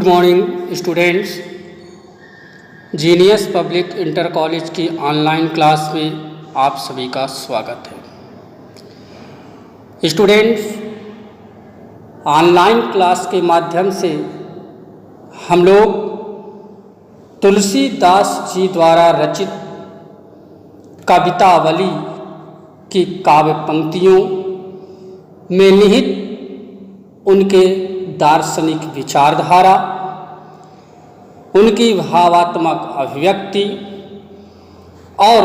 Good morning students. Genius public inter college की online class में आप सभी का स्वागत है। स्टूडेंट्स, ऑनलाइन क्लास के माध्यम से हम लोग तुलसीदास जी द्वारा रचित कवितावली की काव्य पंक्तियों में निहित उनके दार्शनिक विचारधारा, उनकी भावात्मक अभिव्यक्ति और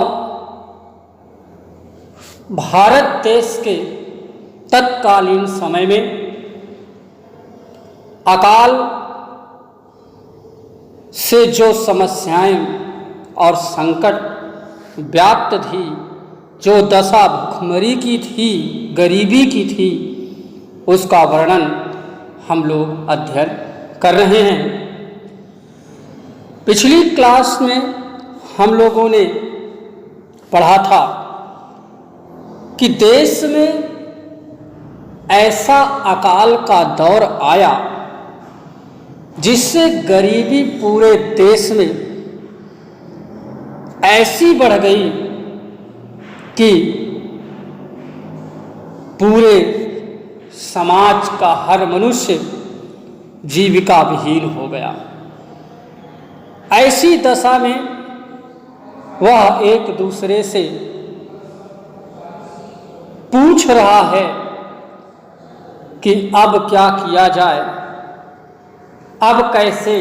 भारत देश के तत्कालीन समय में अकाल से जो समस्याएं और संकट व्याप्त थी, जो दशा भुखमरी की थी, गरीबी की थी, उसका वर्णन हम लोग अध्ययन कर रहे हैं। पिछली क्लास में हम लोगों ने पढ़ा था कि देश में ऐसा अकाल का दौर आया जिससे गरीबी पूरे देश में ऐसी बढ़ गई कि पूरे समाज का हर मनुष्य जीविका विहीन हो गया। ऐसी दशा में वह एक दूसरे से पूछ रहा है कि अब क्या किया जाए, अब कैसे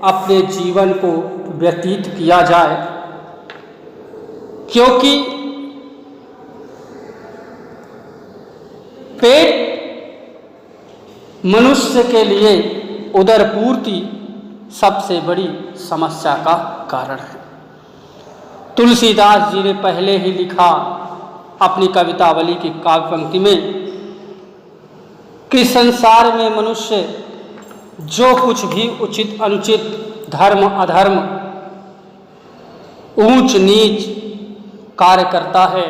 अपने जीवन को व्यतीत किया जाए, क्योंकि पेट मनुष्य के लिए उदर पूर्ति सबसे बड़ी समस्या का कारण है। तुलसीदास जी ने पहले ही लिखा अपनी कवितावली की काव्य पंक्ति में कि संसार में मनुष्य जो कुछ भी उचित अनुचित, धर्म अधर्म, ऊंच नीच कार्य करता है,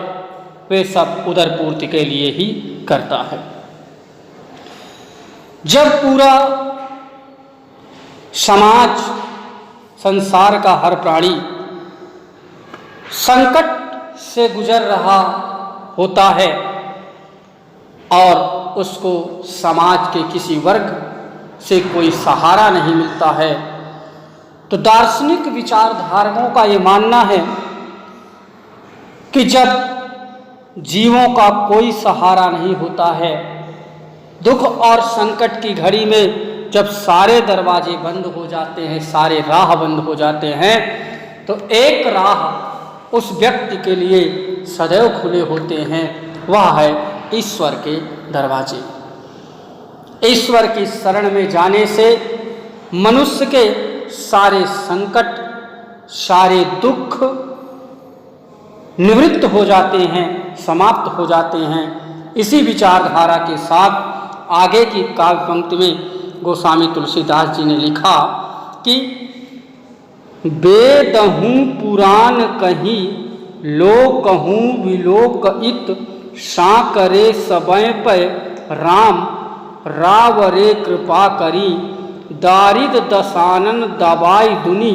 वे सब उदर पूर्ति के लिए ही करता है। जब पूरा समाज, संसार का हर प्राणी संकट से गुजर रहा होता है और उसको समाज के किसी वर्ग से कोई सहारा नहीं मिलता है, तो दार्शनिक विचारधारकों का ये मानना है कि जब जीवों का कोई सहारा नहीं होता है, दुख और संकट की घड़ी में जब सारे दरवाजे बंद हो जाते हैं, सारे राह बंद हो जाते हैं, तो एक राह उस व्यक्ति के लिए सदैव खुले होते हैं, वह है ईश्वर के दरवाजे। ईश्वर की शरण में जाने से मनुष्य के सारे संकट, सारे दुख निवृत्त हो जाते हैं, समाप्त हो जाते हैं। इसी विचारधारा के साथ आगे की काव्य पंक्ति में गोस्वामी तुलसीदास जी ने लिखा कि वेदहूँ पुराण कहीं, लोक कहूँ विलोक इत, साकरे सबय पे राम रावरे कृपा करी, दारिद दसानन दबाई दुनी,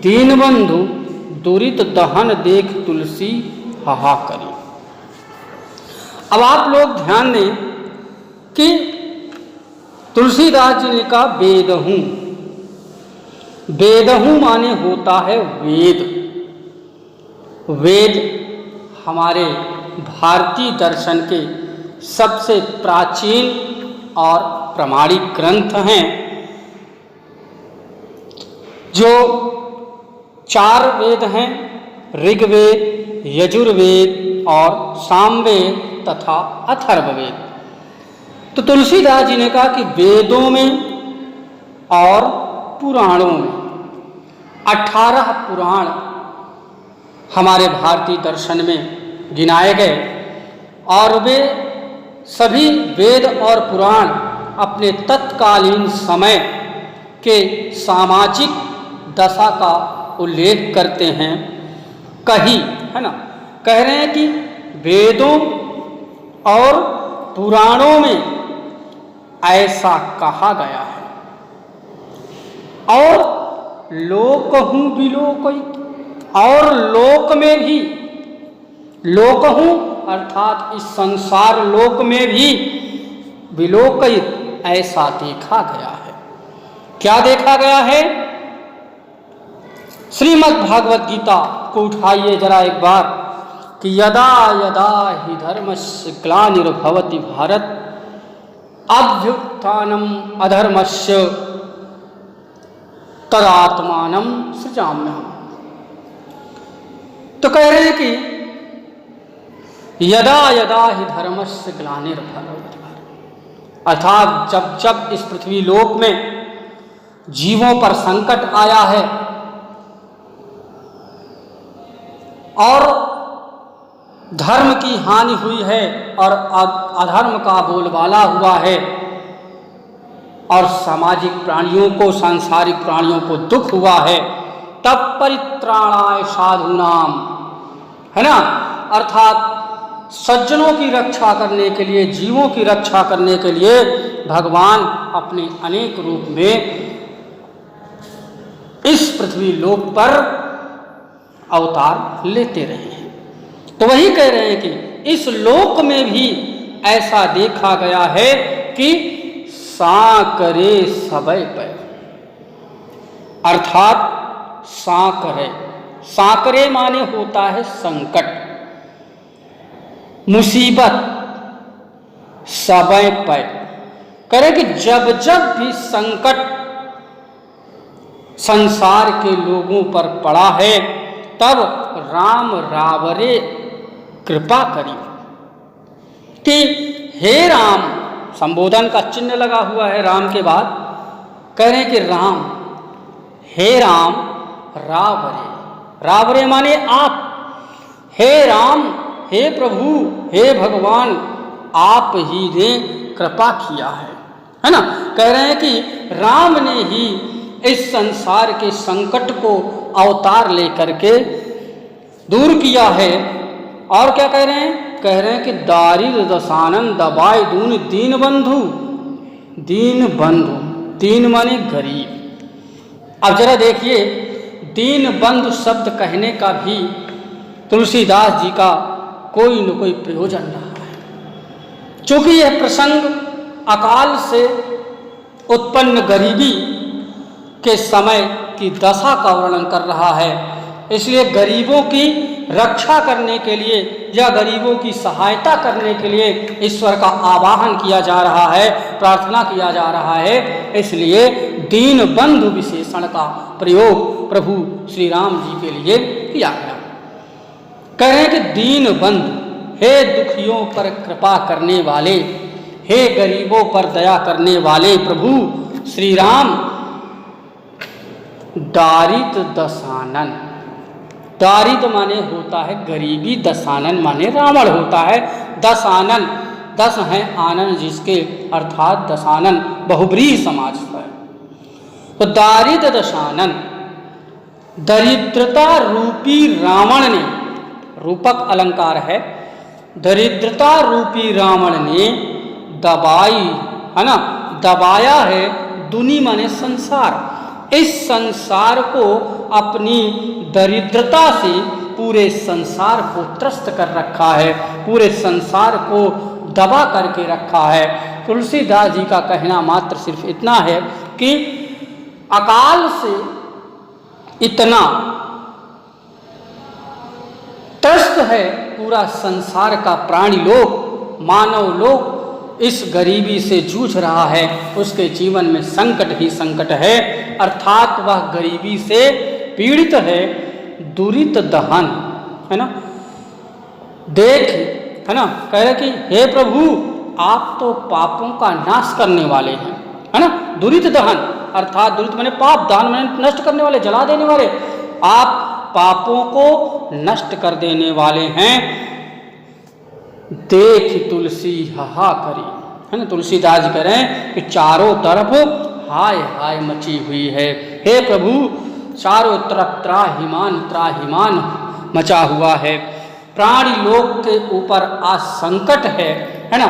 दीनबंधु दुरित दहन देख तुलसी हाहा करी। अब आप लोग ध्यान दें कि तुलसीदास जी ने कहा वेदहूँ। वेदहूँ माने होता है वेद। वेद हमारे भारतीय दर्शन के सबसे प्राचीन और प्रामाणिक ग्रंथ हैं, जो 4 वेद हैं, ऋग्वेद, यजुर्वेद और सामवेद तथा अथर्ववेद। तो तुलसीदास जी ने कहा कि वेदों में और पुराणों में 18 पुराण हमारे भारतीय दर्शन में गिनाए गए और वे सभी वेद और पुराण अपने तत्कालीन समय के सामाजिक दशा का उल्लेख करते हैं। कहीं है ना, कह रहे हैं कि वेदों और पुराणों में ऐसा कहा गया है और लोकहूँ विलोकित, और लोक में भी, लोकहूँ अर्थात इस संसार लोक में भी विलोकित ऐसा देखा गया है। क्या देखा गया है? श्रीमद् भागवत गीता को उठाइए जरा एक बार कि यदा यदा हि धर्मस्य ग्लानिर्भवति भारत अभ्युत्थानम अधर्मस्य तदात्मानं सृजाम्यहम्। तो कह रहे हैं कि यदा यदा हि धर्मस्य ग्लानिर्भवति भारत, अर्थात जब जब इस पृथ्वी लोक में जीवों पर संकट आया है और धर्म की हानि हुई है और अधर्म का बोलबाला हुआ है और सामाजिक प्राणियों को, सांसारिक प्राणियों को दुख हुआ है, तब परित्राणाय साधूनाम, है ना, अर्थात सज्जनों की रक्षा करने के लिए, जीवों की रक्षा करने के लिए भगवान अपने अनेक रूप में इस पृथ्वी लोक पर अवतार लेते रहे हैं। तो वही कह रहे हैं कि इस लोक में भी ऐसा देखा गया है कि सांकरे सबय पर, अर्थात सांकरे, सांकरे माने होता है संकट, मुसीबत, सबय पर, करे कि जब जब भी संकट संसार के लोगों पर पड़ा है तब राम रावरे कृपा करी कि हे राम, संबोधन का चिन्ह लगा हुआ है राम के बाद, कह रहे हैं कि राम, हे राम रावरे, रावरे माने आप, हे राम, हे प्रभु, हे भगवान, आप ही ने कृपा किया है ना। कह रहे हैं कि राम ने ही इस संसार के संकट को अवतार लेकर के दूर किया है। और क्या कह रहे हैं? कह रहे हैं कि दारिद्र दशानन दबाए दून दीन बंधु, दीन बंधु, दीन माने गरीब। अब जरा देखिए, दीन बंधु शब्द कहने का भी तुलसीदास जी का कोई न कोई प्रयोजन रहा है, चूंकि यह प्रसंग अकाल से उत्पन्न गरीबी के समय की दशा का वर्णन कर रहा है, इसलिए गरीबों की रक्षा करने के लिए या गरीबों की सहायता करने के लिए ईश्वर का आवाहन किया जा रहा है, प्रार्थना किया जा रहा है। इसलिए दीन बंधु विशेषण का प्रयोग प्रभु श्री राम जी के लिए किया गया। कह रहे हैं कि दीन बंधु, हे दुखियों पर कृपा करने वाले, हे गरीबों पर दया करने वाले प्रभु श्री राम, दारिद दशानन, दारिद माने होता है गरीबी, दशानन माने रावण होता है। दशानन, दस हैं आनन जिसके, अर्थात दशानन बहुब्रीहि समाज है। तो दारिद दशानन, दरिद्रता रूपी रावण ने, रूपक अलंकार है, दरिद्रता रूपी रावण ने दबाई, है ना, दबाया है, दुनी माने संसार, इस संसार को अपनी दरिद्रता से पूरे संसार को त्रस्त कर रखा है, पूरे संसार को दबा करके रखा है। तुलसीदास जी का कहना मात्र सिर्फ इतना है कि अकाल से इतना त्रस्त है पूरा संसार का प्राणी लोक, मानव लोक इस गरीबी से जूझ रहा है, उसके जीवन में संकट ही संकट है, अर्थात वह गरीबी से पीड़ित है। दुरित दहन, है ना, देख, है ना, कह रहे कि हे प्रभु आप तो पापों का नाश करने वाले हैं, है ना। दुरित दहन अर्थात दुरित माने पाप, दहन माने नष्ट करने वाले, जला देने वाले, आप पापों को नष्ट कर देने वाले हैं। देख तुलसी हा करी, है ना, तुलसीदास कह रहे हैं कि चारों तरफ हाय हाय मची हुई है। हे प्रभु चारों तरफ त्राहिमाम त्राहिमाम मचा हुआ है, प्राणी लोक के ऊपर आज संकट है ना।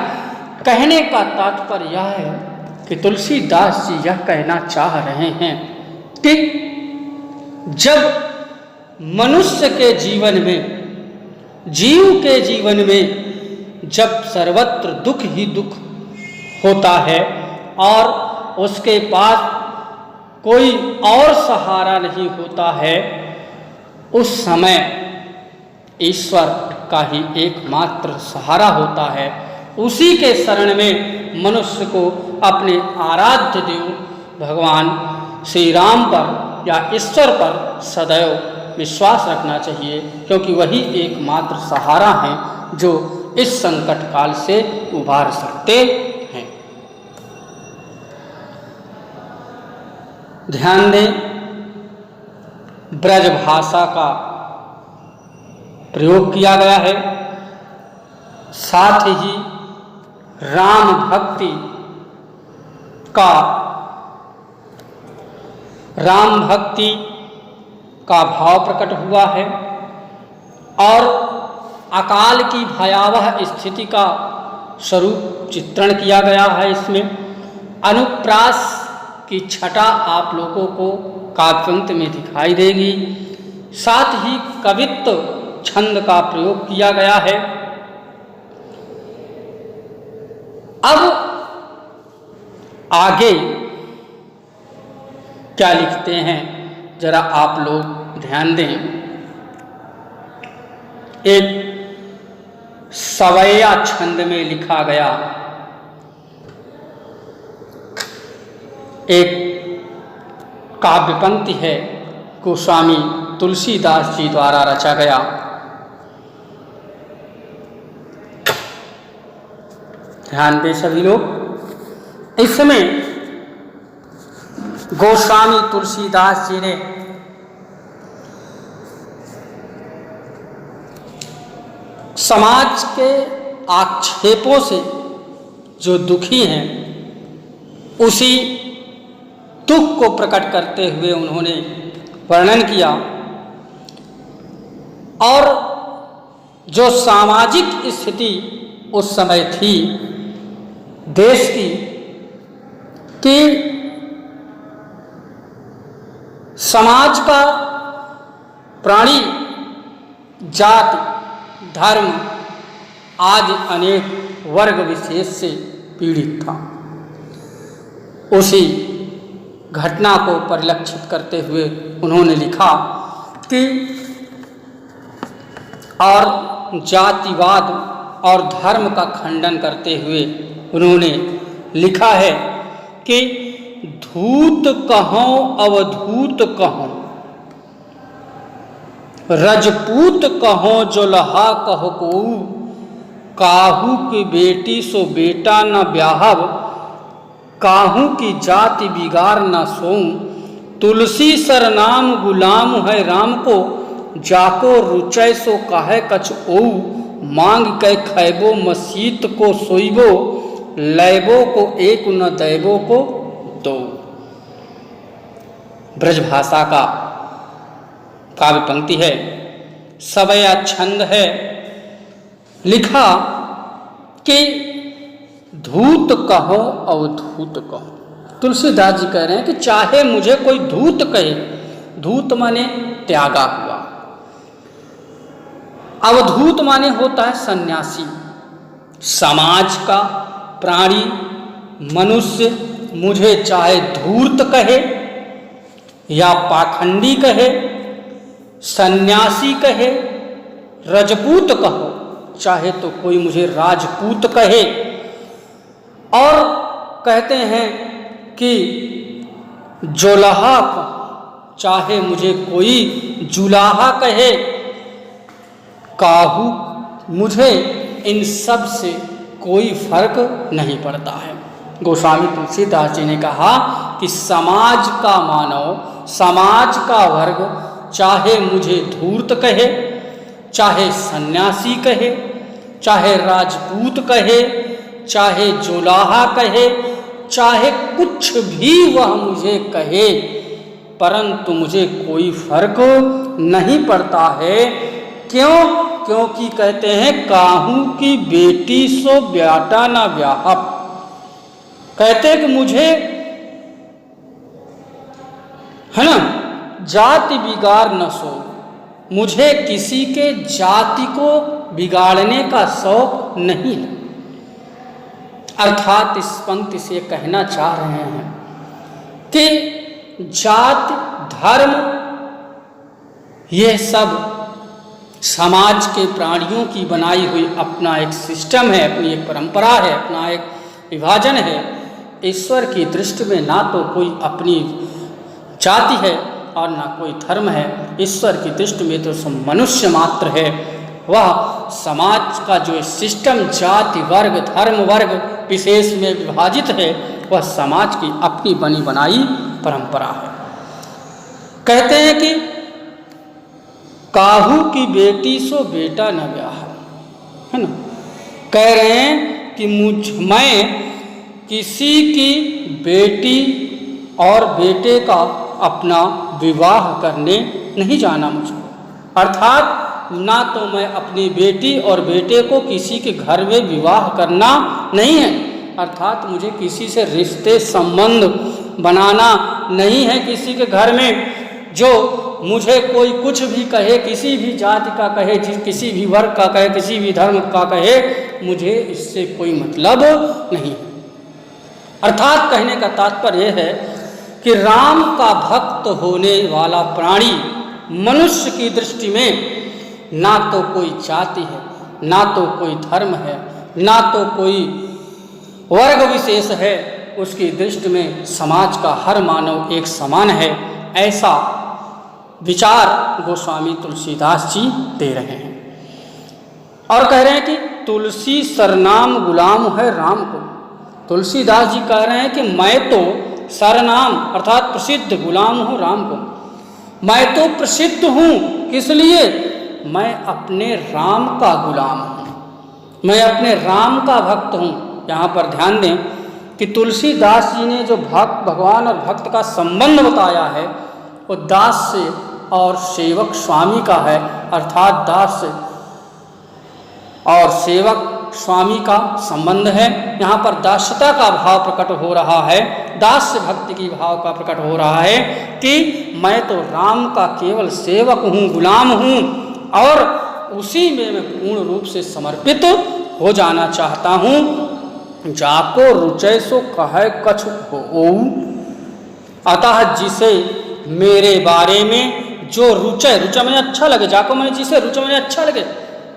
कहने का तात्पर्य यह है कि तुलसीदास जी यह कहना चाह रहे हैं कि जब मनुष्य के जीवन में, जीव के जीवन में जब सर्वत्र दुख ही दुख होता है और उसके पास कोई और सहारा नहीं होता है, उस समय ईश्वर का ही एकमात्र सहारा होता है। उसी के शरण में मनुष्य को अपने आराध्य देव भगवान श्री राम पर या ईश्वर पर सदैव विश्वास रखना चाहिए, क्योंकि वही एकमात्र सहारा हैं जो इस संकट काल से उबार सकते हैं। ध्यान दें, ब्रज भाषा का प्रयोग किया गया है, साथ ही राम भक्ति का भाव प्रकट हुआ है और अकाल की भयावह स्थिति का स्वरूप चित्रण किया गया है। इसमें अनुप्रास की छटा आप लोगों को काव्यांत में दिखाई देगी। साथ ही कवित्व छंद का प्रयोग किया गया है। अब आगे क्या लिखते हैं जरा आप लोग ध्यान दें। एक सवैया छंद में लिखा गया एक काव्य पंक्ति है, गोस्वामी तुलसीदास जी द्वारा रचा गया। ध्यान दें सभी लोग। इसमें गोस्वामी तुलसीदास जी ने समाज के आक्षेपों से जो दुखी हैं उसी दुख को प्रकट करते हुए उन्होंने वर्णन किया और जो सामाजिक स्थिति उस समय थी देश की कि समाज का प्राणी, जाति, धर्म आदि अनेक वर्ग विशेष से पीड़ित था। उसी घटना को परिलक्षित करते हुए उन्होंने लिखा कि और जातिवाद और धर्म का खंडन करते हुए उन्होंने लिखा है कि धूत कहों अवधूत कहों, रजपूत कहों जोलहा कहो कोऊ, काहू की बेटी सो बेटा न ब्याहब, काहू की जाति बिगाड़ न सोऊं, तुलसी सर नाम गुलाम है राम को, जाको रुचय सो काहे कछ ओऊ, मांग कै खैबो मसीत को सोइबो, लैबो को एक न दैबो को दो। ब्रजभाषा का काव्य पंक्ति है, सवैया छंद है। लिखा कि धूत कहो अवधूत कहो। तुलसीदास जी कह रहे हैं कि चाहे मुझे कोई धूत कहे, धूत माने त्यागा हुआ, अवधूत माने होता है सन्यासी। समाज का प्राणी मनुष्य मुझे चाहे धूर्त कहे या पाखंडी कहे, सन्यासी कहे, रजपूत कहो, चाहे तो कोई मुझे राजपूत कहे, और कहते हैं कि जोलहा कहो, चाहे मुझे कोई जुलाहा कहे, काहू, मुझे इन सब से कोई फर्क नहीं पड़ता है। गोस्वामी तुलसीदास जी ने कहा कि समाज का मानव, समाज का वर्ग चाहे मुझे धूर्त कहे, चाहे सन्यासी कहे, चाहे राजपूत कहे, चाहे जोलाहा कहे, चाहे कुछ भी वह मुझे कहे, परंतु मुझे कोई फर्क नहीं पड़ता है। क्यों? क्योंकि कहते हैं काहू की बेटी सो ब्याटा ना ब्याहब। कहते हैं कि मुझे है ना, जाति बिगाड़ न सो, मुझे किसी के जाति को बिगाड़ने का शौक नहीं है। अर्थात इस पंक्ति से कहना चाह रहे हैं कि जाति धर्म ये सब समाज के प्राणियों की बनाई हुई अपना एक सिस्टम है, अपनी एक परंपरा है, अपना एक विभाजन है। ईश्वर की दृष्टि में ना तो कोई अपनी जाति है और ना कोई धर्म है। ईश्वर की दृष्टि में तो सब मनुष्य मात्र है। वह समाज का जो सिस्टम जाति वर्ग धर्म वर्ग विशेष में विभाजित है, वह समाज की अपनी बनी बनाई परंपरा है। कहते हैं कि काहू की बेटी सो बेटा न ब्याह, है ना। कह रहे हैं कि मैं किसी की बेटी और बेटे का अपना विवाह करने नहीं जाना मुझको। अर्थात ना तो मैं अपनी बेटी और बेटे को किसी के घर में विवाह करना नहीं है, अर्थात मुझे किसी से रिश्ते संबंध बनाना नहीं है किसी के घर में। जो मुझे कोई कुछ भी कहे, किसी भी जाति का कहे, किसी भी वर्ग का कहे, किसी भी धर्म का कहे, मुझे इससे कोई मतलब नहीं। अर्थात कहने का तात्पर्य यह है कि राम का भक्त होने वाला प्राणी मनुष्य की दृष्टि में ना तो कोई जाति है, ना तो कोई धर्म है, ना तो कोई वर्ग विशेष है। उसकी दृष्टि में समाज का हर मानव एक समान है। ऐसा विचार गोस्वामी तुलसीदास जी दे रहे हैं और कह रहे हैं कि तुलसी सरनाम गुलाम है राम को। तुलसीदास जी कह रहे हैं कि मैं तो सरनाम अर्थात प्रसिद्ध गुलाम हूँ राम को। मैं तो प्रसिद्ध हूँ, किस लिए? मैं अपने राम का गुलाम हूँ, मैं अपने राम का भक्त हूँ। यहाँ पर ध्यान दें कि तुलसीदास जी ने जो भगवान और भक्त का संबंध बताया है वो दास से और सेवक स्वामी का है। अर्थात दास और सेवक स्वामी का संबंध है। यहाँ पर दास्यता का भाव प्रकट हो रहा है, दास्य भक्ति की भाव का प्रकट हो रहा है कि मैं तो राम का केवल सेवक हूँ, गुलाम हूँ और उसी में मैं पूर्ण रूप से समर्पित हो जाना चाहता हूँ। जाको रुचय सो कहे कछु हो, अतः जिसे मेरे बारे में जो रुचय, रुचय मैंने अच्छा लगे, जाको मैंने जिसे रुचय मैंने अच्छा लगे,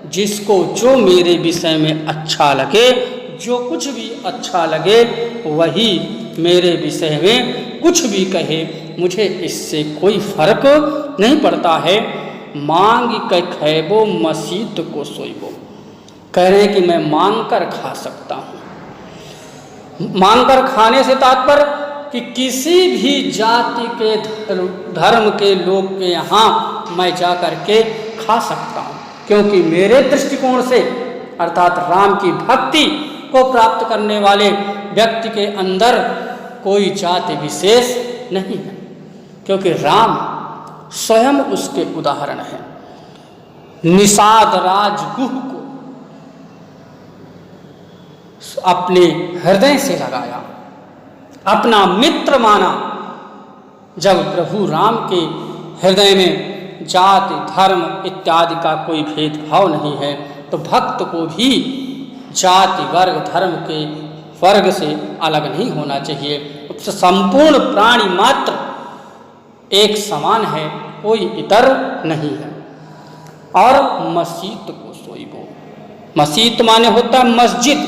जिसको जो मेरे विषय में अच्छा लगे, जो कुछ भी अच्छा लगे वही मेरे विषय में कुछ भी कहे, मुझे इससे कोई फर्क नहीं पड़ता है। मांग के खैबो मसीत को सोइबो, कह रहे हैं कि मैं मांग कर खा सकता हूँ। मांग कर खाने से तात्पर्य कि किसी भी जाति के धर्म के लोग के यहाँ मैं जा कर के खा सकता हूँ, क्योंकि मेरे दृष्टिकोण से अर्थात राम की भक्ति को प्राप्त करने वाले व्यक्ति के अंदर कोई जाति विशेष नहीं है, क्योंकि राम स्वयं उसके उदाहरण है। निषाद राजगुह को अपने हृदय से लगाया, अपना मित्र माना। जब प्रभु राम के हृदय में जाति धर्म इत्यादि का कोई भेदभाव नहीं है, तो भक्त को भी जाति वर्ग धर्म के वर्ग से अलग नहीं होना चाहिए। संपूर्ण प्राणी मात्र एक समान है, कोई इतर नहीं है। और मसीत को सोइबो, मसीत माने होता है मस्जिद,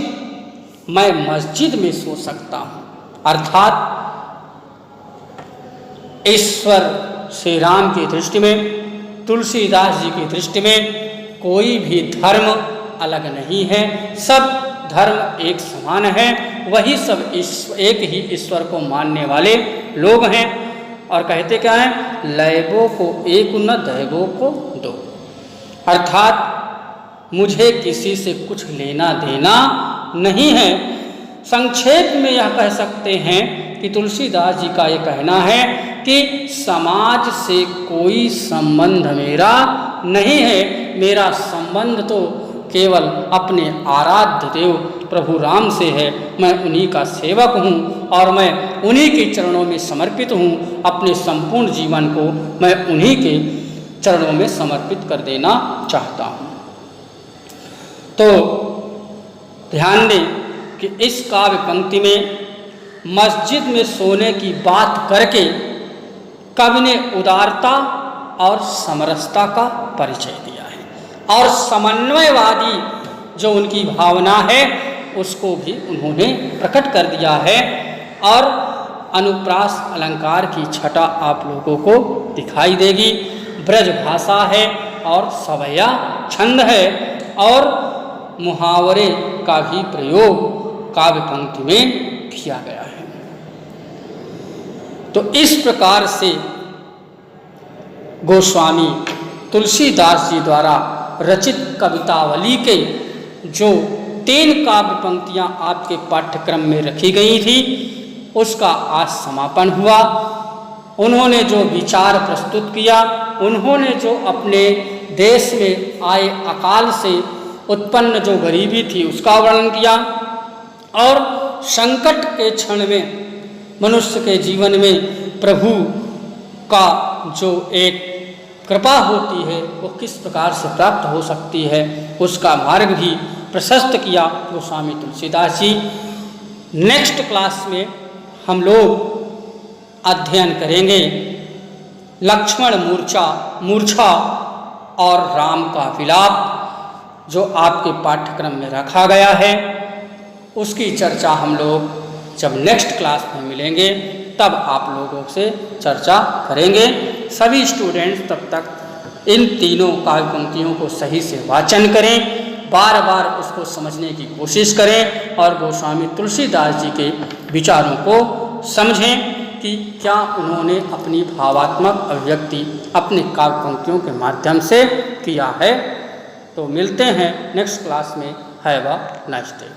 मैं मस्जिद में सो सकता हूँ। अर्थात ईश्वर श्री राम की दृष्टि में, तुलसीदास जी की दृष्टि में कोई भी धर्म अलग नहीं है, सब धर्म एक समान है। वही सब एक ही ईश्वर को मानने वाले लोग हैं। और कहते क्या हैं? लैबो को एक न दैबो को दो, अर्थात मुझे किसी से कुछ लेना देना नहीं है। संक्षेप में यह कह सकते हैं कि तुलसीदास जी का ये कहना है कि समाज से कोई संबंध मेरा नहीं है, मेरा संबंध तो केवल अपने आराध्य देव प्रभु राम से है। मैं उन्हीं का सेवक हूँ और मैं उन्हीं के चरणों में समर्पित हूँ। अपने संपूर्ण जीवन को मैं उन्हीं के चरणों में समर्पित कर देना चाहता हूँ। तो ध्यान दें कि इस काव्य पंक्ति में मस्जिद में सोने की बात करके कवि ने उदारता और समरसता का परिचय दिया है और समन्वयवादी जो उनकी भावना है उसको भी उन्होंने प्रकट कर दिया है। और अनुप्रास अलंकार की छटा आप लोगों को दिखाई देगी। ब्रज भाषा है और सवैया छंद है और मुहावरे का भी प्रयोग काव्य पंक्ति में किया गया है। तो इस प्रकार से गोस्वामी तुलसीदास जी द्वारा रचित कवितावली के जो 3 काव्य पंक्तियां आपके पाठ्यक्रम में रखी गई थी उसका आज समापन हुआ। उन्होंने जो विचार प्रस्तुत किया, उन्होंने जो अपने देश में आए अकाल से उत्पन्न जो गरीबी थी उसका वर्णन किया और संकट के क्षण में मनुष्य के जीवन में प्रभु का जो एक कृपा होती है वो किस प्रकार से प्राप्त हो सकती है उसका मार्ग भी प्रशस्त किया गोस्वामी तुलसीदास जी। नेक्स्ट क्लास में हम लोग अध्ययन करेंगे लक्ष्मण मूर्छा और राम का विलाप जो आपके पाठ्यक्रम में रखा गया है। उसकी चर्चा हम लोग जब नेक्स्ट क्लास में मिलेंगे तब आप लोगों से चर्चा करेंगे। सभी स्टूडेंट्स तब तक इन तीनों काव्य पंक्तियों को सही से वाचन करें, बार बार उसको समझने की कोशिश करें और गोस्वामी तुलसीदास जी के विचारों को समझें कि क्या उन्होंने अपनी भावात्मक अभिव्यक्ति अपने काव्य पंक्तियों के माध्यम से किया है। तो मिलते हैं नेक्स्ट क्लास में। Have a nice day.